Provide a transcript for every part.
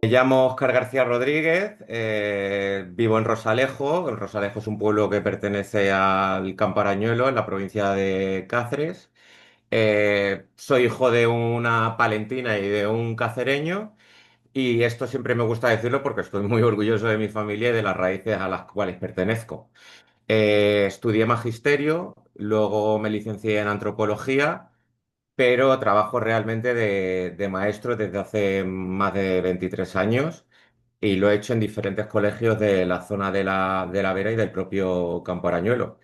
Me llamo Óscar García Rodríguez, vivo en Rosalejo. El Rosalejo es un pueblo que pertenece al Camparañuelo, en la provincia de Cáceres. Soy hijo de una palentina y de un cacereño, y esto siempre me gusta decirlo porque estoy muy orgulloso de mi familia y de las raíces a las cuales pertenezco. Estudié magisterio, luego me licencié en antropología, pero trabajo realmente de maestro desde hace más de 23 años. Y lo he hecho en diferentes colegios de la zona de la Vera y del propio Campo Arañuelo.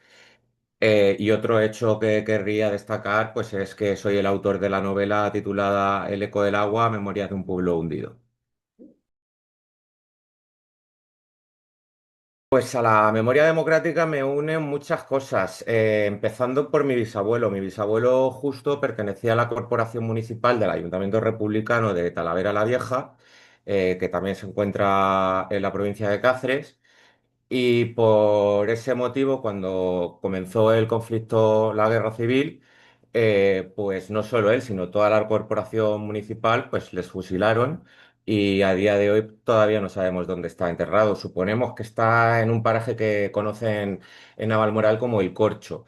Y otro hecho que querría destacar, pues es que soy el autor de la novela titulada El eco del agua, Memorias de un pueblo hundido. Pues a la memoria democrática me unen muchas cosas, empezando por mi bisabuelo. Mi bisabuelo justo pertenecía a la corporación municipal del Ayuntamiento Republicano de Talavera la Vieja, que también se encuentra en la provincia de Cáceres. Y por ese motivo, cuando comenzó el conflicto, la guerra civil, pues no solo él, sino toda la corporación municipal, pues les fusilaron, y a día de hoy todavía no sabemos dónde está enterrado. Suponemos que está en un paraje que conocen en Navalmoral como El Corcho,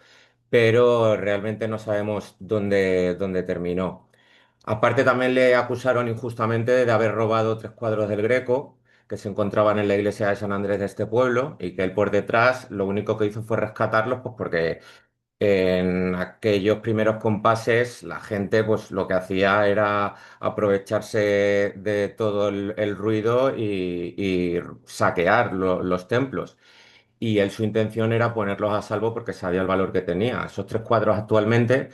pero realmente no sabemos dónde terminó. Aparte, también le acusaron injustamente de haber robado tres cuadros del Greco que se encontraban en la iglesia de San Andrés de este pueblo, y que él por detrás lo único que hizo fue rescatarlos, pues porque en aquellos primeros compases la gente pues lo que hacía era aprovecharse de todo el ruido y saquear los templos. Y él, su intención era ponerlos a salvo porque sabía el valor que tenía. Esos tres cuadros actualmente,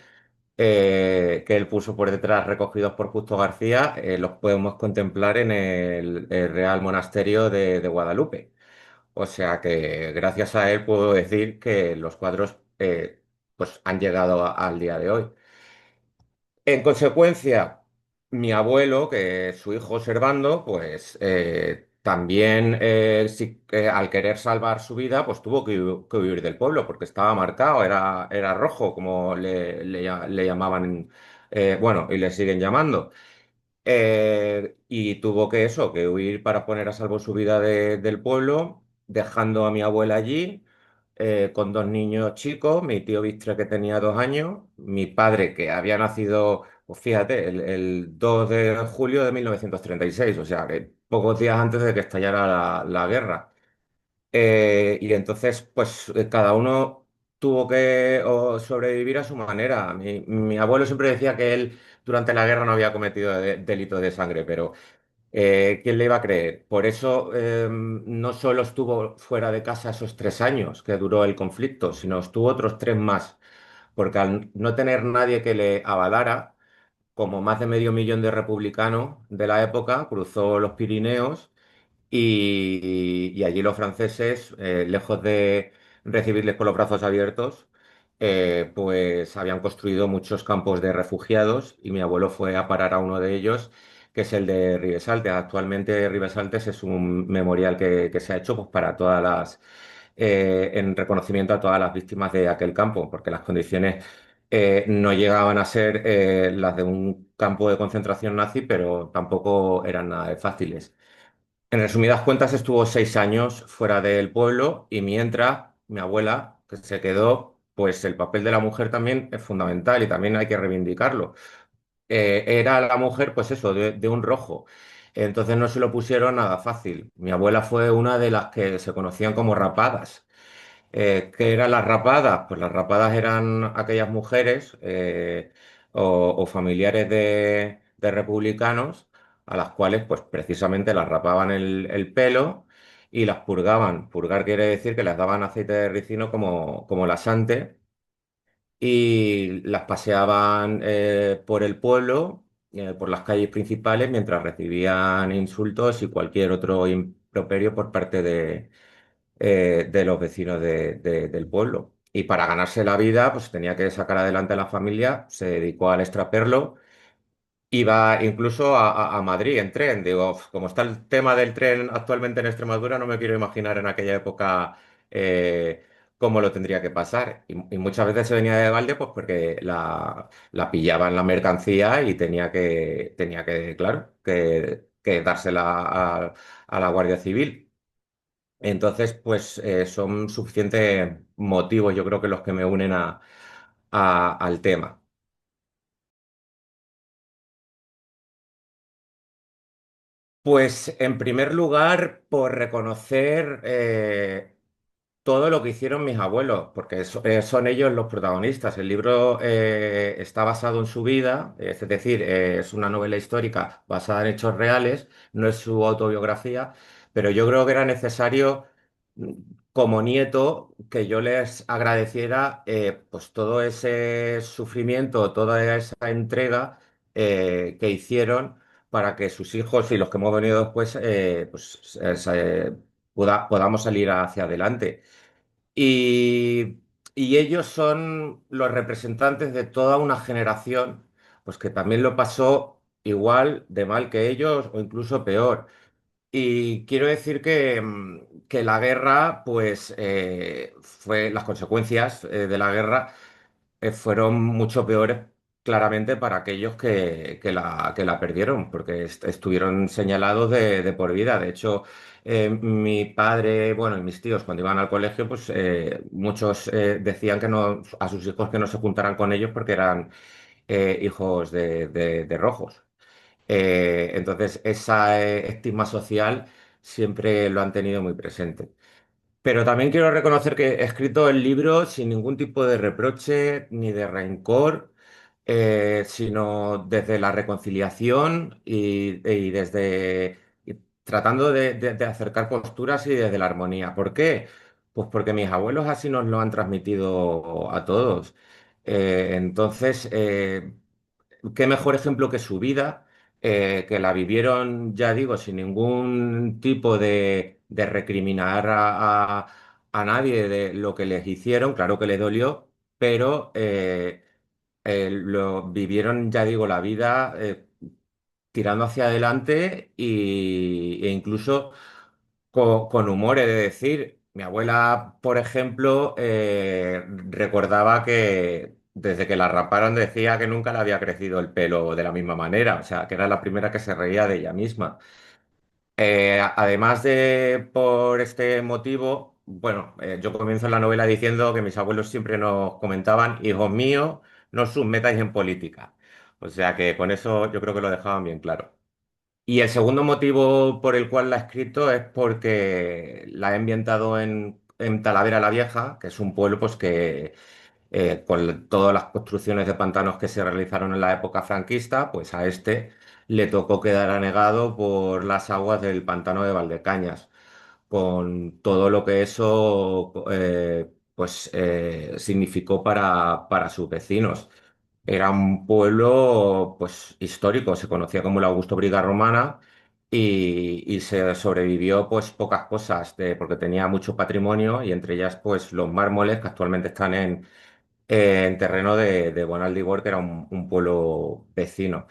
que él puso por detrás, recogidos por Justo García, los podemos contemplar en el Real Monasterio de Guadalupe. O sea que gracias a él puedo decir que los cuadros pues han llegado al día de hoy. En consecuencia, mi abuelo, que es su hijo Servando, pues también al querer salvar su vida, pues tuvo que huir del pueblo porque estaba marcado, era rojo, como le llamaban, bueno, y le siguen llamando. Y tuvo que huir para poner a salvo su vida del pueblo, dejando a mi abuela allí, con dos niños chicos, mi tío Vistre, que tenía 2 años, mi padre, que había nacido, pues fíjate, el 2 de julio de 1936, o sea, que pocos días antes de que estallara la guerra. Y entonces, pues cada uno tuvo que sobrevivir a su manera. Mi abuelo siempre decía que él durante la guerra no había cometido delitos de sangre, pero ¿quién le iba a creer? Por eso no solo estuvo fuera de casa esos 3 años que duró el conflicto, sino estuvo otros tres más, porque al no tener nadie que le avalara, como más de medio millón de republicanos de la época, cruzó los Pirineos, y allí los franceses, lejos de recibirles con los brazos abiertos, pues habían construido muchos campos de refugiados, y mi abuelo fue a parar a uno de ellos, que es el de Ribesaltes. Actualmente Ribesaltes es un memorial que se ha hecho, pues, para todas en reconocimiento a todas las víctimas de aquel campo, porque las condiciones no llegaban a ser las de un campo de concentración nazi, pero tampoco eran nada de fáciles. En resumidas cuentas, estuvo 6 años fuera del pueblo, y mientras mi abuela, que se quedó, pues el papel de la mujer también es fundamental y también hay que reivindicarlo. Era la mujer, pues eso, de un rojo. Entonces no se lo pusieron nada fácil. Mi abuela fue una de las que se conocían como rapadas. ¿Qué eran las rapadas? Pues las rapadas eran aquellas mujeres, o familiares de republicanos, a las cuales pues precisamente las rapaban el pelo y las purgaban. Purgar quiere decir que les daban aceite de ricino como lasante, y las paseaban por el pueblo, por las calles principales, mientras recibían insultos y cualquier otro improperio por parte de los vecinos del pueblo. Y para ganarse la vida, pues tenía que sacar adelante a la familia, se dedicó al extraperlo. Iba incluso a Madrid en tren. Digo, como está el tema del tren actualmente en Extremadura, no me quiero imaginar en aquella época cómo lo tendría que pasar. Y muchas veces se venía de balde, pues porque la pillaban la mercancía y tenía que, claro, que que dársela a la Guardia Civil. Entonces, pues son suficientes motivos, yo creo que los que me unen al tema. Pues en primer lugar, por reconocer todo lo que hicieron mis abuelos, porque son ellos los protagonistas. El libro está basado en su vida, es decir, es una novela histórica basada en hechos reales, no es su autobiografía, pero yo creo que era necesario, mm, como nieto, que yo les agradeciera pues todo ese sufrimiento, toda esa entrega que hicieron para que sus hijos y los que hemos venido después podamos salir hacia adelante. Y, y ellos son los representantes de toda una generación, pues que también lo pasó igual de mal que ellos o incluso peor. Y quiero decir que la guerra, pues, las consecuencias de la guerra fueron mucho peores, claramente, para aquellos que la perdieron, porque estuvieron señalados de por vida. De hecho, mi padre, bueno, y mis tíos, cuando iban al colegio, pues muchos decían que no, a sus hijos que no se juntaran con ellos porque eran hijos de rojos. Entonces, ese estigma social siempre lo han tenido muy presente. Pero también quiero reconocer que he escrito el libro sin ningún tipo de reproche ni de rencor, sino desde la reconciliación y desde tratando de acercar posturas y desde la armonía. ¿Por qué? Pues porque mis abuelos así nos lo han transmitido a todos. Entonces, qué mejor ejemplo que su vida, que la vivieron, ya digo, sin ningún tipo de recriminar a nadie de lo que les hicieron, claro que les dolió, pero lo vivieron, ya digo, la vida tirando hacia adelante e incluso con humor, he de decir. Mi abuela, por ejemplo, recordaba que desde que la raparon decía que nunca le había crecido el pelo de la misma manera, o sea, que era la primera que se reía de ella misma. Además de por este motivo, bueno, yo comienzo la novela diciendo que mis abuelos siempre nos comentaban, hijos míos, no os metáis en política. O sea que con eso yo creo que lo dejaban bien claro. Y el segundo motivo por el cual la he escrito es porque la he ambientado en Talavera la Vieja, que es un pueblo pues que con todas las construcciones de pantanos que se realizaron en la época franquista, pues a este le tocó quedar anegado por las aguas del pantano de Valdecañas, con todo lo que eso significó para sus vecinos. Era un pueblo pues histórico, se conocía como la Augusto Briga Romana y se sobrevivió pues pocas cosas porque tenía mucho patrimonio y entre ellas pues los mármoles que actualmente están en terreno de Bonaldibor, que era un pueblo vecino.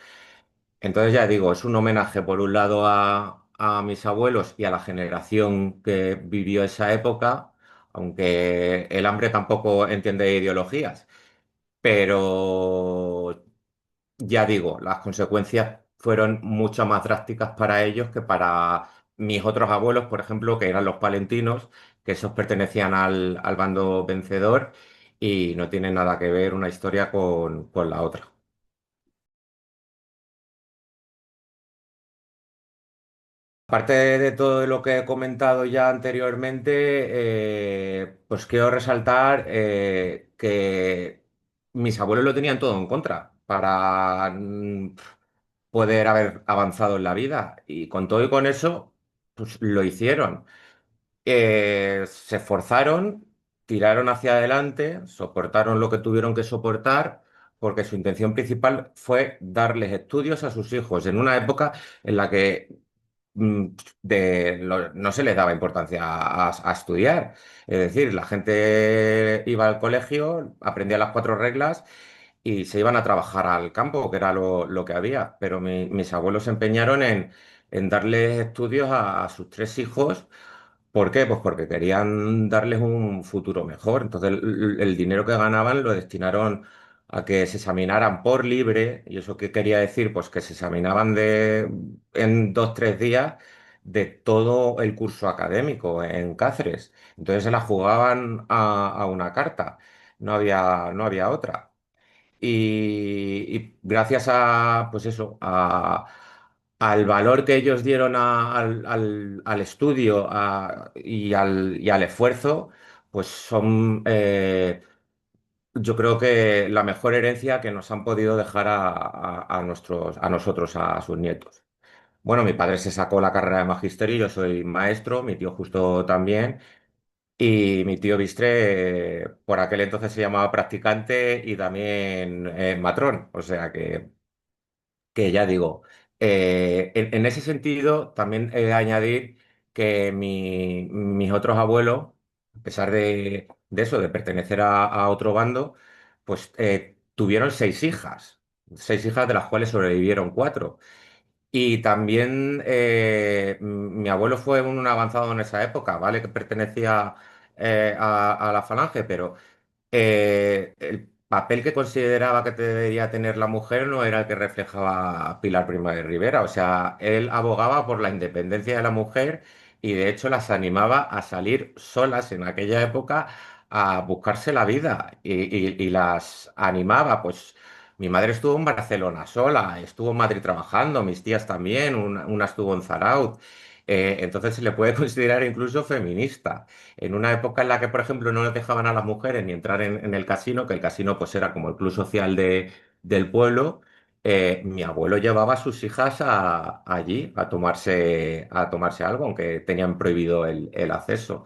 Entonces ya digo, es un homenaje por un lado a mis abuelos y a la generación que vivió esa época, aunque el hambre tampoco entiende ideologías, pero ya digo, las consecuencias fueron mucho más drásticas para ellos que para mis otros abuelos, por ejemplo, que eran los palentinos, que esos pertenecían al bando vencedor y no tiene nada que ver una historia con la otra. Aparte de todo lo que he comentado ya anteriormente, pues quiero resaltar que mis abuelos lo tenían todo en contra para poder haber avanzado en la vida. Y con todo y con eso, pues lo hicieron. Se esforzaron, tiraron hacia adelante, soportaron lo que tuvieron que soportar, porque su intención principal fue darles estudios a sus hijos en una época en la que mm, no se les daba importancia a estudiar. Es decir, la gente iba al colegio, aprendía las cuatro reglas y se iban a trabajar al campo, que era lo que había. Pero mis abuelos se empeñaron en darles estudios a sus tres hijos. ¿Por qué? Pues porque querían darles un futuro mejor. Entonces el dinero que ganaban lo destinaron a que se examinaran por libre. ¿Y eso qué quería decir? Pues que se examinaban en 2, 3 días de todo el curso académico en Cáceres. Entonces se la jugaban a una carta, no había otra. Y gracias a, pues eso, al valor que ellos dieron al estudio y al esfuerzo, pues son, yo creo que la mejor herencia que nos han podido dejar a nosotros, a sus nietos. Bueno, mi padre se sacó la carrera de magisterio, yo soy maestro, mi tío justo también. Y mi tío Bistre, por aquel entonces se llamaba practicante y también matrón. O sea que ya digo, en ese sentido también he de añadir que mis otros abuelos, a pesar de eso, de pertenecer a otro bando, pues tuvieron 6 hijas de las cuales sobrevivieron 4. Y también mi abuelo fue un avanzado en esa época, ¿vale? Que pertenecía a la Falange, pero el papel que consideraba que debería tener la mujer no era el que reflejaba Pilar Prima de Rivera. O sea, él abogaba por la independencia de la mujer y de hecho las animaba a salir solas en aquella época a buscarse la vida y las animaba. Pues mi madre estuvo en Barcelona sola, estuvo en Madrid trabajando, mis tías también, una estuvo en Zarauz. Entonces se le puede considerar incluso feminista en una época en la que, por ejemplo, no les dejaban a las mujeres ni entrar en el casino, que el casino pues era como el club social del pueblo. Mi abuelo llevaba a sus hijas allí a tomarse algo, aunque tenían prohibido el acceso.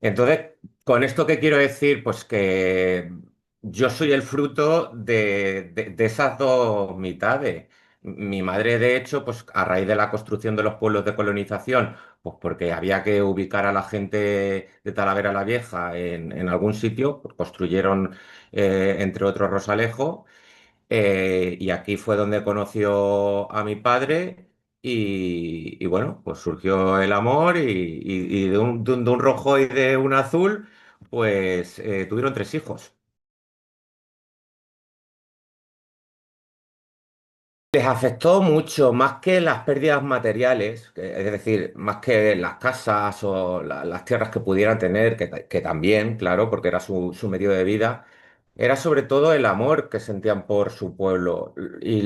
Entonces, ¿con esto qué quiero decir? Pues que yo soy el fruto de esas dos mitades. Mi madre, de hecho, pues a raíz de la construcción de los pueblos de colonización, pues porque había que ubicar a la gente de Talavera la Vieja en algún sitio, pues construyeron, entre otros, Rosalejo. Y aquí fue donde conoció a mi padre y bueno, pues surgió el amor y de un rojo y de un azul, pues tuvieron 3 hijos. Les afectó mucho, más que las pérdidas materiales, es decir, más que las casas o las tierras que pudieran tener, que también, claro, porque era su medio de vida, era sobre todo el amor que sentían por su pueblo y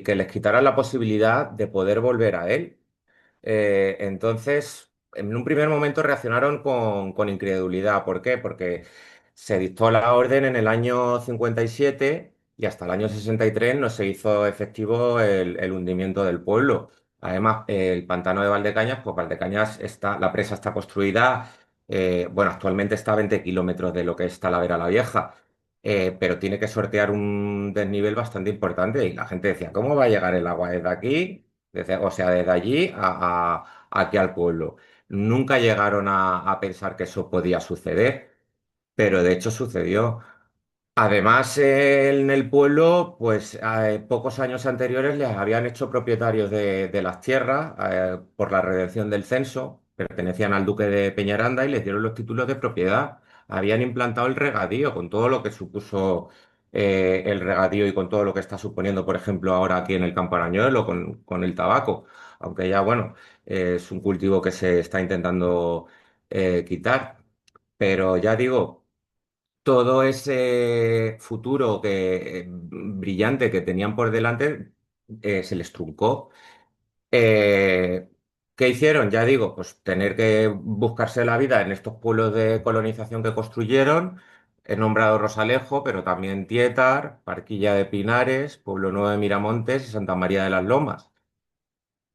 que les quitaran la posibilidad de poder volver a él. Entonces, en un primer momento reaccionaron con incredulidad. ¿Por qué? Porque se dictó la orden en el año 57 y hasta el año 63 no se hizo efectivo el hundimiento del pueblo. Además, el pantano de Valdecañas, pues Valdecañas está, la presa está construida, bueno, actualmente está a 20 kilómetros de lo que es Talavera la Vieja. Pero tiene que sortear un desnivel bastante importante y la gente decía, ¿cómo va a llegar el agua desde aquí? O sea, desde allí aquí al pueblo. Nunca llegaron a pensar que eso podía suceder, pero de hecho sucedió. Además, en el pueblo, pues pocos años anteriores les habían hecho propietarios de las tierras por la redención del censo, pertenecían al duque de Peñaranda y les dieron los títulos de propiedad. Habían implantado el regadío con todo lo que supuso el regadío y con todo lo que está suponiendo, por ejemplo, ahora aquí en el Campo Arañuelo con el tabaco, aunque ya, bueno, es un cultivo que se está intentando quitar. Pero ya digo, todo ese futuro brillante que tenían por delante se les truncó. Eh, ¿Qué hicieron? Ya digo, pues tener que buscarse la vida en estos pueblos de colonización que construyeron. He nombrado Rosalejo, pero también Tietar, Parquilla de Pinares, Pueblo Nuevo de Miramontes y Santa María de las Lomas.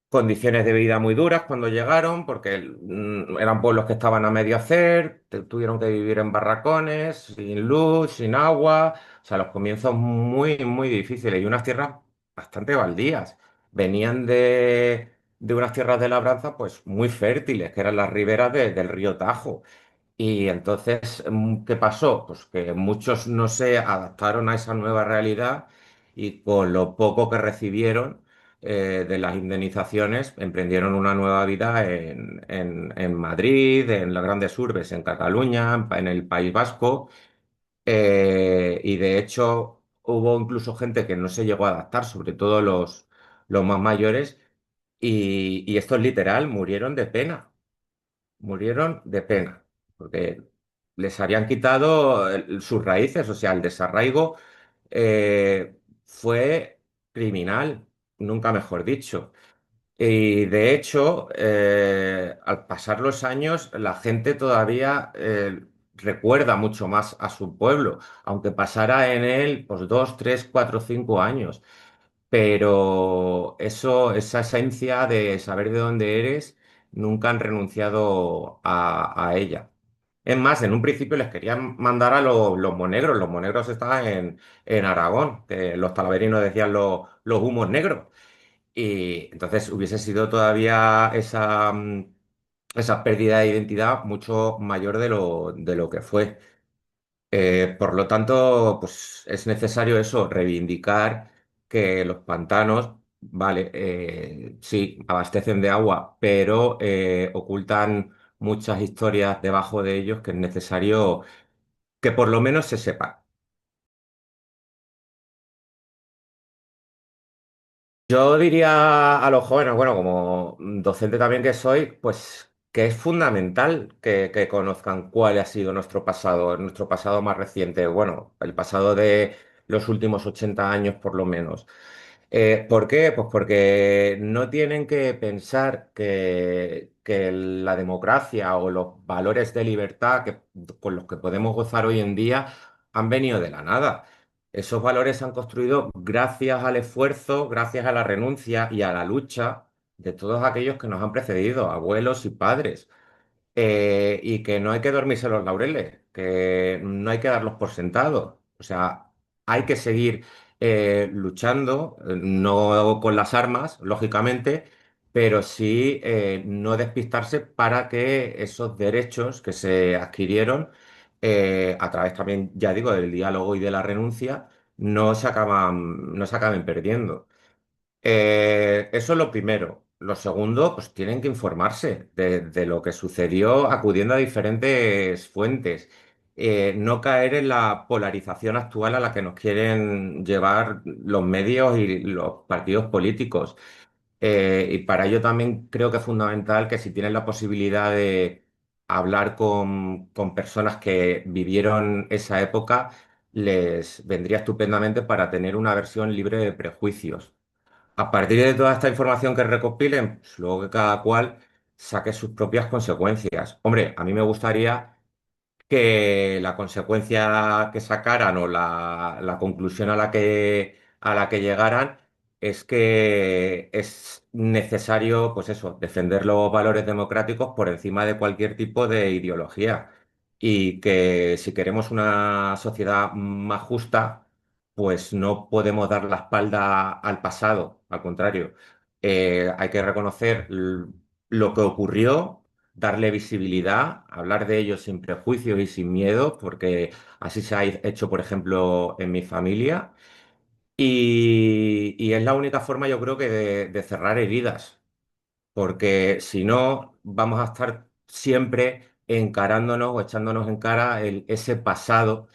Condiciones de vida muy duras cuando llegaron, porque eran pueblos que estaban a medio hacer, tuvieron que vivir en barracones, sin luz, sin agua, o sea, los comienzos muy, muy difíciles y unas tierras bastante baldías. Venían de unas tierras de labranza pues muy fértiles, que eran las riberas del río Tajo. Y entonces, ¿qué pasó? Pues que muchos no se adaptaron a esa nueva realidad y con lo poco que recibieron de las indemnizaciones, emprendieron una nueva vida en Madrid, en las grandes urbes, en Cataluña, en el País Vasco. Y de hecho hubo incluso gente que no se llegó a adaptar, sobre todo los más mayores, y esto es literal, murieron de pena, porque les habían quitado sus raíces, o sea, el desarraigo eh, fue criminal, nunca mejor dicho. Y de hecho, al pasar los años, la gente todavía recuerda mucho más a su pueblo, aunque pasara en él pues 2, 3, 4, 5 años. Pero eso, esa esencia de saber de dónde eres, nunca han renunciado a ella. Es más, en un principio les querían mandar a los monegros. Los monegros estaban en Aragón, que los talaverinos decían los humos negros. Y entonces hubiese sido todavía esa pérdida de identidad mucho mayor de lo que fue. Por lo tanto, pues es necesario eso, reivindicar que los pantanos, vale, sí, abastecen de agua, pero ocultan muchas historias debajo de ellos que es necesario que por lo menos se sepan. Yo diría a los jóvenes, bueno, como docente también que soy, pues que es fundamental que conozcan cuál ha sido nuestro pasado más reciente, bueno, el pasado de los últimos 80 años por lo menos. ¿Por qué? Pues porque no tienen que pensar que la democracia o los valores de libertad con los que podemos gozar hoy en día han venido de la nada. Esos valores se han construido gracias al esfuerzo, gracias a la renuncia y a la lucha de todos aquellos que nos han precedido, abuelos y padres. Y que no hay que dormirse los laureles, que no hay que darlos por sentados. O sea, hay que seguir luchando, no con las armas, lógicamente, pero sí no despistarse para que esos derechos que se adquirieron a través también, ya digo, del diálogo y de la renuncia, no se acaben perdiendo. Eso es lo primero. Lo segundo, pues tienen que informarse de lo que sucedió acudiendo a diferentes fuentes. No caer en la polarización actual a la que nos quieren llevar los medios y los partidos políticos. Y para ello también creo que es fundamental que si tienen la posibilidad de hablar con personas que vivieron esa época, les vendría estupendamente para tener una versión libre de prejuicios. A partir de toda esta información que recopilen, pues luego que cada cual saque sus propias consecuencias. Hombre, a mí me gustaría que la consecuencia que sacaran o la conclusión a la que llegaran es que es necesario, pues eso, defender los valores democráticos por encima de cualquier tipo de ideología. Y que si queremos una sociedad más justa, pues no podemos dar la espalda al pasado, al contrario. Hay que reconocer lo que ocurrió, darle visibilidad, hablar de ello sin prejuicios y sin miedo, porque así se ha hecho, por ejemplo, en mi familia. Y es la única forma, yo creo, que de cerrar heridas, porque si no, vamos a estar siempre encarándonos o echándonos en cara ese pasado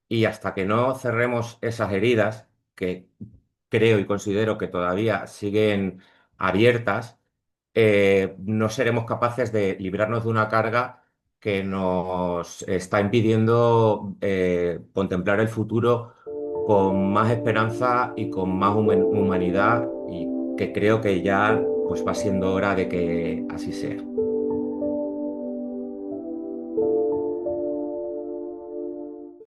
y hasta que no cerremos esas heridas, que creo y considero que todavía siguen abiertas, no seremos capaces de librarnos de una carga que nos está impidiendo contemplar el futuro con más esperanza y con más humanidad y que creo que ya pues va siendo hora de que así sea.